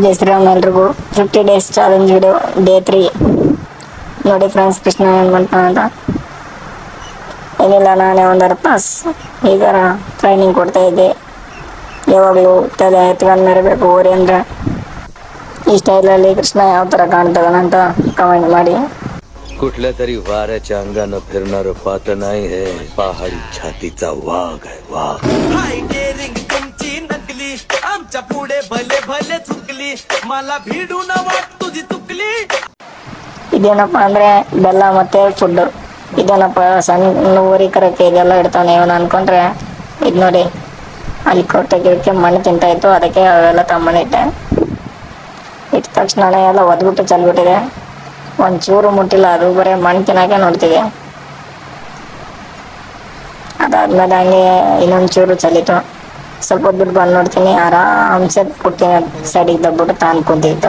ಜೈ ಶ್ರೀರಾಮ್ ಎಲ್ರಿಗೂ 50 days challenge video day 3 ನೋಡಿ friends. Krishna ಏನು ಮಾಡ್ತಾನೆ ಅಂತ ಏನಿಲ್ಲ, ನಾನೇ ಒಂದರ ಪಾಸ್ ಈ ಥರ ಟ್ರೈನಿಂಗ್ ಕೊಡ್ತಾ ಇದ್ದೆ. ಯಾವಾಗಲೂ ತಲೆ ಎತ್ಕೊಂಡು ಮೆರಬೇಕು ಓರಿ ಅಂದರೆ. ಈ ಸ್ಟೈಲಲ್ಲಿ ಕೃಷ್ಣ ಯಾವ ಥರ ಕಾಣ್ತದನಂತ ಕಮೆಂಟ್ ಮಾಡಿ. कुठल्या तरी वाऱ्याच्या अंगानं फिरणारं पात नाही हे, पहाडी छातीचा वाघ आहे वाघ. हाय डेअरिंग तुमची नकली, आमच्या पुढे भले भले चुकली, मला भिडून वाट तुझी चुकली. ಇದೇನಪ್ಪ ಅಂದರೆ ಬೆಲ್ಲ ಮತ್ತು ಫುಡ್ಡು. ಇದೇನಪ್ಪ ಸಣ್ಣ ಊರಿ ಕರಕ್ಕೆ ಇದೆಲ್ಲ ಇಡ್ತಾನೆ ಇವನು ಅಂದ್ಕೊಂಡ್ರೆ, ಇದು ನೋಡಿ ಅಲ್ಲಿ ಕೊಟ್ಟಕ್ಕೆ ಮಣ್ಣು ತಿಂತಾಯಿತ್ತು, ಅದಕ್ಕೆ ಅವೆಲ್ಲ ತಗೊಂಡಿಟ್ಟೆ. ಇಟ್ಟ ತಕ್ಷಣ ಎಲ್ಲ ಒದ್ಬಿಟ್ಟು ಚೆಲ್ಬಿಟ್ಟಿದೆ, ಒಂಚೂರು ಮುಟ್ಟಿಲ್ಲ, ಅದು ಬರೀ ಮಣ್ಣು ತಿನ್ನೋಕೆ ನೋಡ್ತಿದೆ. ಅದಾದ್ಮೇಲೆ ಹಂಗೆ ಇನ್ನೊಂದು ಚೂರು ಚಲಿತು. ಸ್ವಲ್ಪ ಹೊತ್ತು ಬಿಟ್ಟು ಬಂದು ನೋಡ್ತೀನಿ, ಆರಾಮ್ಸೆ ಪುಟ್ಟಿನ ಸೈಡಿಗೆ ದಬ್ಬಿಟ್ಟು ತಾನು ಕುಂತಿತ್ತು.